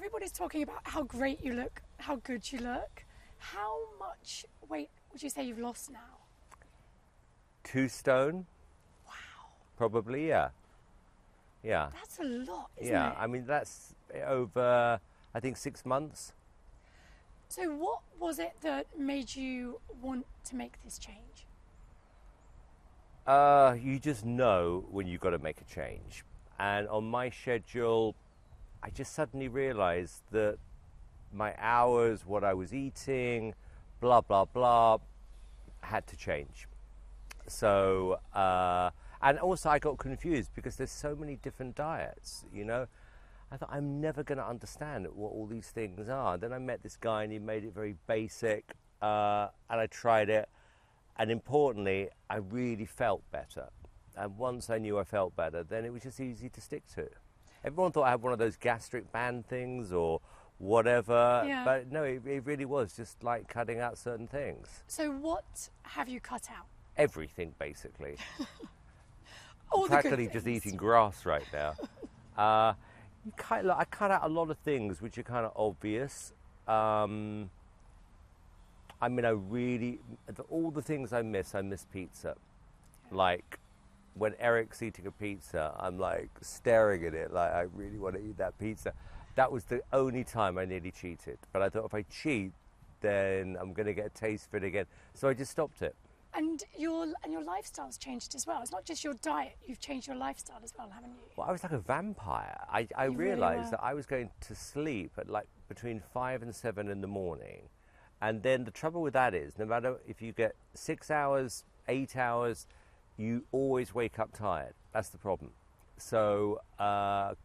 everybody's talking about how great you look, how good you look. How much weight would you say you've lost now? 2 stone. Wow. Probably, yeah. Yeah. That's a lot, isn't it? Yeah, I mean, that's over, I think, 6 months. So what was it that made you want to make this change? You just know when you've got to make a change. And on my schedule, I just suddenly realized that my hours, what I was eating, blah, blah, blah, had to change. So, and also I got confused because there's so many different diets, you know. I thought, I'm never going to understand what all these things are. Then I met this guy and he made it very basic, and I tried it. And importantly, I really felt better. And once I knew I felt better, then it was just easy to stick to. Everyone thought I had one of those gastric band things or whatever, but no, it really was just like cutting out certain things. So what have you cut out? Everything, basically. All practically the good just things. eating grass right now. I cut out a lot of things which are kind of obvious. I mean, all the things I miss pizza. Like, when Eric's eating a pizza, I'm like staring at it like I really want to eat that pizza. That was the only time I nearly cheated. But I thought if I cheat, then I'm going to get a taste for it again. So I just stopped it. And your lifestyle's changed as well. It's not just your diet, you've changed your lifestyle as well, haven't you? Well, I was like a vampire. I realised that I was going to sleep at like between 5 and 7 in the morning. And then the trouble with that is, no matter if you get 6 hours, 8 hours, you always wake up tired. That's the problem. So,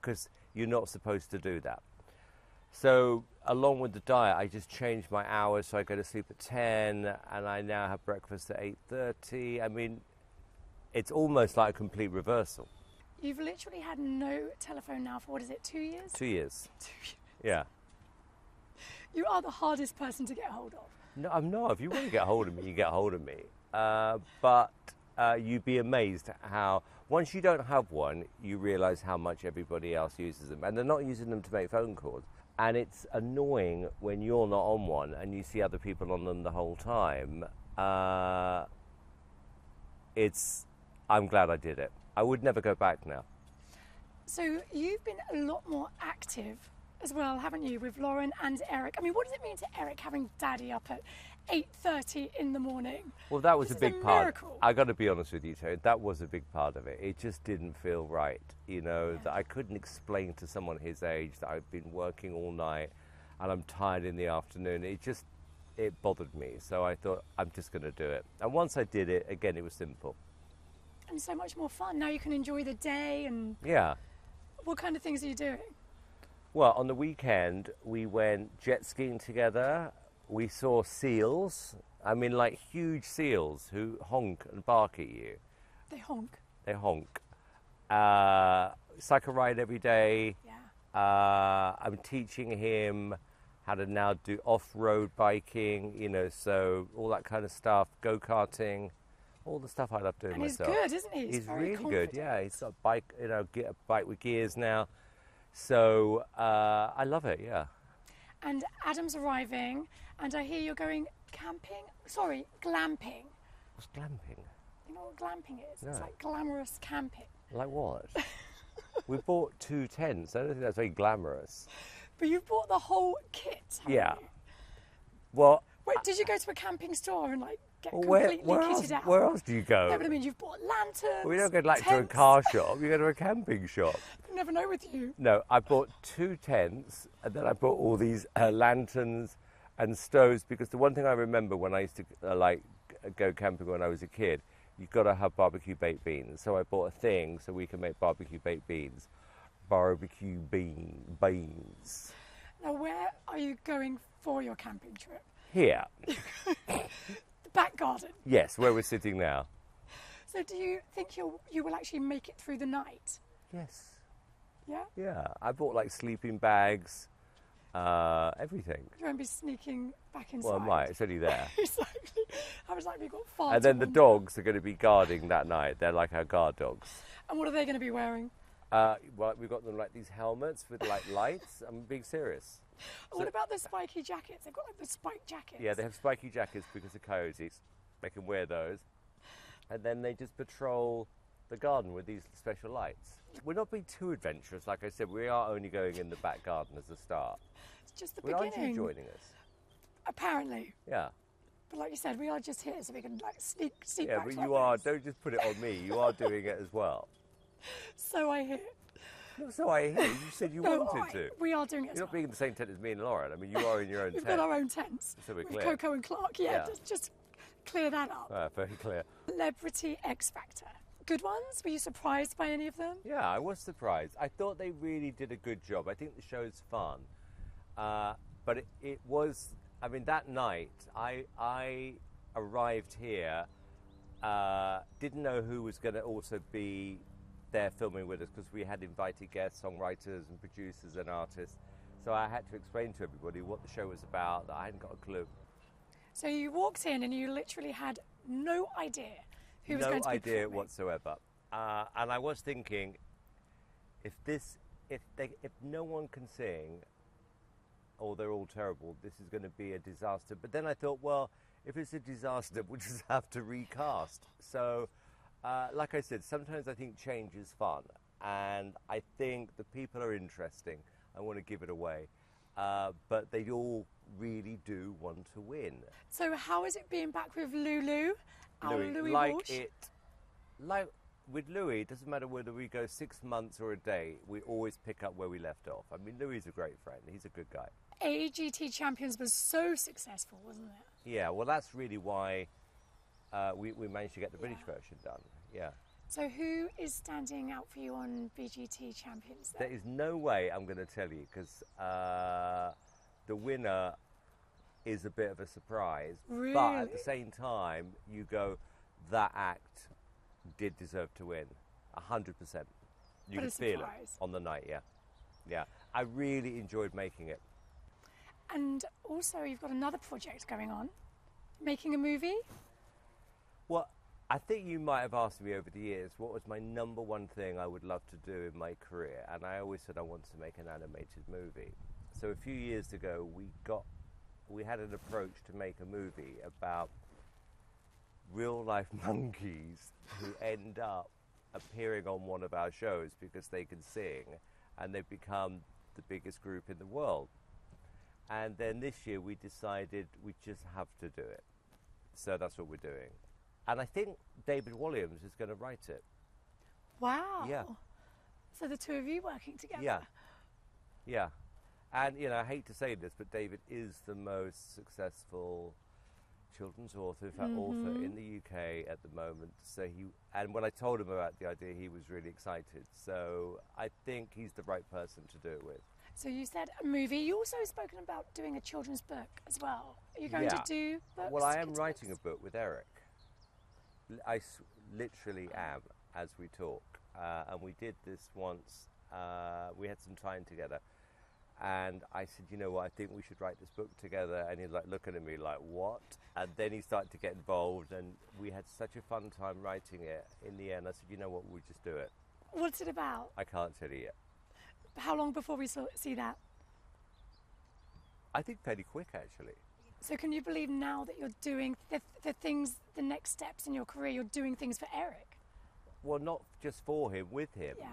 because you're not supposed to do that. So, along with the diet, I just changed my hours. So I go to sleep at 10, and I now have breakfast at 8:30. I mean, it's almost like a complete reversal. You've literally had no telephone now for, what is it, 2 years? 2 years. 2 years. Yeah. You are the hardest person to get hold of. No, I'm not. If you want to get hold of me, you get hold of me. But you'd be amazed how, once you don't have one, you realise how much everybody else uses them. And they're not using them to make phone calls. And it's annoying when you're not on one and you see other people on them the whole time. I'm glad I did it. I would never go back now. So you've been a lot more active as well, haven't you, with Lauren and Eric? I mean, what does it mean to Eric having Daddy up at 8:30 in the morning? Well, that was a big part. Miracle. I got to be honest with you, Terri. That was a big part of it. It just didn't feel right, you know, that I couldn't explain to someone his age that I've been working all night and I'm tired in the afternoon. It bothered me. So I thought, I'm just going to do it. And once I did it, again, it was simple. And so much more fun. Now you can enjoy the day and... Yeah. What kind of things are you doing? Well, on the weekend, we went jet skiing together. We saw seals. I mean, like huge seals who honk and bark at you. They honk? They honk. Cycle ride every day. Yeah. I'm teaching him how to now do off-road biking, you know, so all that kind of stuff, go-karting, all the stuff I love doing and myself. And he's good, isn't he? He's very really confident. good, yeah. He's got a bike, you know, get a bike with gears now. So I love it, yeah. And Adam's arriving, and I hear you're going camping. Sorry, glamping. What's glamping? You know what glamping is? No. It's like glamorous camping. Like what? We bought 2 tents. I don't think that's very glamorous. But you bought the whole kit, haven't Yeah. you? Well... Wait, did you go to a camping store and, like, get where completely kitted out? Where else do you go? No, but I mean, you've bought lanterns, We don't go like to a tents. car shop. You go to a camping shop. You never know with you. No, I bought 2 tents, and then I bought all these lanterns and stoves, because the one thing I remember when I used to go camping when I was a kid, you've got to have barbecue baked beans. So I bought a thing so we can make barbecue baked beans. Barbecue beans. Now, where are you going for your camping trip? Here. The back garden. Yes, where we're sitting now. So do you think you will actually make it through the night? Yes. Yeah? Yeah. I bought like sleeping bags, everything. You won't be sneaking back inside. Well, I might. It's only there. Exactly. How much like we got far And then the dogs are going to be guarding that night. They're like our guard dogs. And what are they going to be wearing? Well, we've got them like these helmets with like lights. I'm being serious. What about the spiky jackets? They've got like the spiked jackets. Yeah, they have spiky jackets because of coyotes. They can wear those. And then they just patrol the garden with these special lights. We're not being too adventurous, like I said. We are only going in the back garden as a start. It's just the Well, beginning. aren't you joining us? Apparently. Yeah. But like you said, we are just here so we can like sneak Yeah, back but to you our are, rooms. don't just put it on me, you are doing it as well. So I hear. No, so I hear, you said you wanted to. We are doing it as You're well. not being in the same tent as me and Lauren. I mean, you are in your own We've tent. got our own tents. So we're with clear. Coco and Clark. Yeah, Yeah. just clear that up. Very clear. Celebrity X Factor. Good ones? Were you surprised by any of them? Yeah, I was surprised. I thought they really did a good job. I think the show's fun. But it was, I mean, that night, I arrived here, didn't know who was going to also be there filming with us because we had invited guests, songwriters and producers and artists. So I had to explain to everybody what the show was about, that I hadn't got a clue. So you walked in and you literally had no idea who was going to be No idea performing. whatsoever. And I was thinking, if no one can sing, or they're all terrible, this is going to be a disaster. But then I thought, well, if it's a disaster, we'll just have to recast. So, like I said, sometimes I think change is fun, and I think the people are interesting. I want to give it away, but they all really do want to win. So how is it being back with Lulu? Louis like Walsh? like with Louis, it doesn't matter whether we go 6 months or a day, we always pick up where we left off. I mean, Louis is a great friend. He's a good guy. AGT Champions was so successful, wasn't it? Yeah, well, that's really why we managed to get the British version done. Yeah. So who is standing out for you on BGT Champions then? There is no way I'm going to tell you because the winner is a bit of a surprise. Really? But at the same time, you go, that act did deserve to win. 100%. You But could a feel it surprise. on the night, yeah. Yeah. I really enjoyed making it. And also you've got another project going on, making a movie. Well, I think you might have asked me over the years what was my number one thing I would love to do in my career, and I always said I wanted to make an animated movie. So a few years ago, we had an approach to make a movie about real-life monkeys who end up appearing on one of our shows because they can sing, and they've become the biggest group in the world. And then this year we decided we just have to do it. So that's what we're doing. And I think David Walliams is going to write it. Wow. Yeah. So the two of you working together. Yeah. Yeah. And, you know, I hate to say this, but David is the most successful children's author, in fact, author in the UK at the moment. So and when I told him about the idea, he was really excited. So I think he's the right person to do it with. So you said a movie. You also spoken about doing a children's book as well. Are you going to do books? Well, I am kids' writing books? a book with Eric. I literally am as we talk. And we did this once. We had some time together. And I said, you know what, I think we should write this book together. And he's like looking at me like, what? And then he started to get involved. And we had such a fun time writing it. In the end, I said, you know what, we'll just do it. What's it about? I can't tell you yet. How long before we see that? I think fairly quick, actually. So can you believe now that you're doing the things, the next steps in your career, you're doing things for Eric? Well, not just for him, with him. Yeah.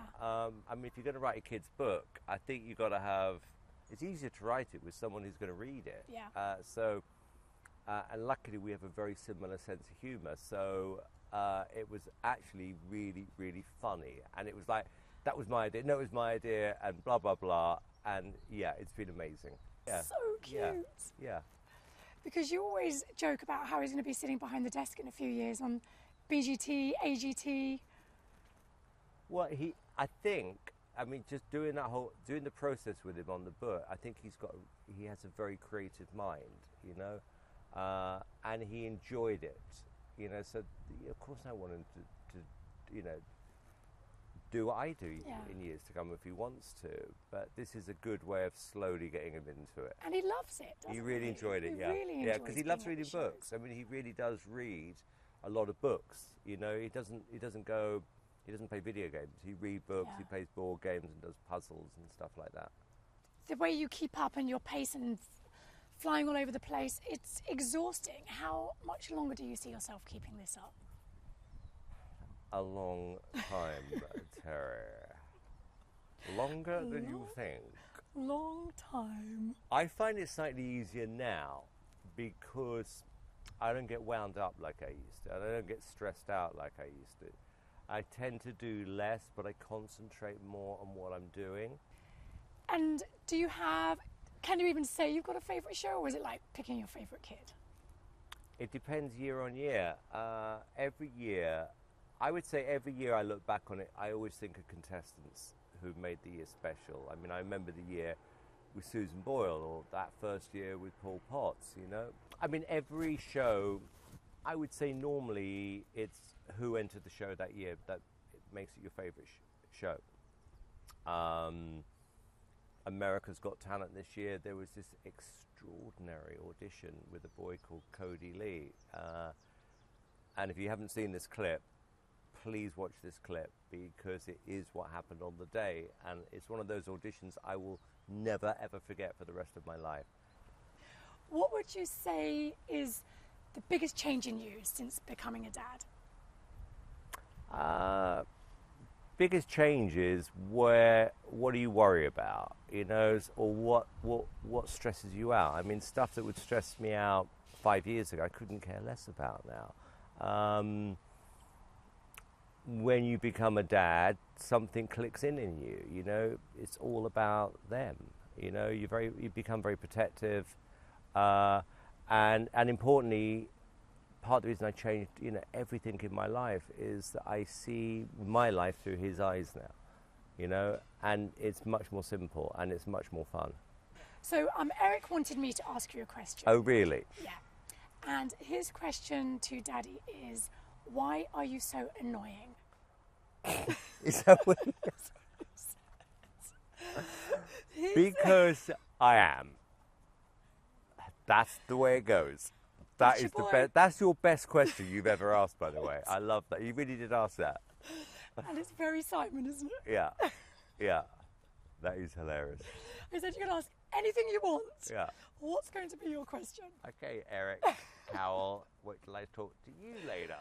I mean, if you're going to write a kid's book, I think you've got to have... It's easier to write it with someone who's going to read it. Yeah. And luckily we have a very similar sense of humour. So it was actually really, really funny. And it was like, that was my idea, no, it was my idea, and blah, blah, blah. And yeah, it's been amazing. Yeah. So cute. Yeah. Yeah. Because you always joke about how he's going to be sitting behind the desk in a few years on BGT, AGT. Well, I think, I mean, just doing the process with him on the book, I think he has a very creative mind, you know, and he enjoyed it, you know, so of course I want him to you know, do what I do in years to come if he wants to, but this is a good way of slowly getting him into it. And he loves it, doesn't he? He really enjoyed it, He yeah. really Yeah, because he enjoys loves being at reading the shows. books. I mean, he really does read a lot of books, you know, he doesn't go... He doesn't play video games. He reads books, Yeah. he plays board games and does puzzles and stuff like that. The way you keep up and your pace and flying all over the place, it's exhausting. How much longer do you see yourself keeping this up? A long time, Terry. Longer than you think. Long time. I find it slightly easier now because I don't get wound up like I used to. I don't get stressed out like I used to. I tend to do less, but I concentrate more on what I'm doing. And can you even say you've got a favourite show, or is it like picking your favourite kid? It depends year on year. Every year, I would say every year I look back on it, I always think of contestants who made the year special. I mean, I remember the year with Susan Boyle, or that first year with Paul Potts, you know. I mean, every show, I would say normally it's who entered the show that year that makes it your favourite show. America's Got Talent this year, there was this extraordinary audition with a boy called Cody Lee. And if you haven't seen this clip, please watch this clip, because it is what happened on the day. And it's one of those auditions I will never, ever forget for the rest of my life. What would you say is the biggest change in you since becoming a dad? Biggest change is what do you worry about, you know, or what stresses you out? I mean, stuff that would stress me out 5 years ago, I couldn't care less about now. When you become a dad, something clicks in you, you know, it's all about them, you know, you become very protective, and importantly, part of the reason I changed, you know, everything in my life is that I see my life through his eyes now, you know, and it's much more simple and it's much more fun. So Eric wanted me to ask you a question. Oh, really? Yeah. And his question to Daddy is, why are you so annoying? Is that what Because I am. That's the way it goes. That is the best. That's your best question you've ever asked, by the way. I love that. You really did ask that. And it's very Simon, isn't it? Yeah. Yeah. That is hilarious. I said you can ask anything you want. Yeah. What's going to be your question? Okay, Eric, Cowell, wait till I talk to you later.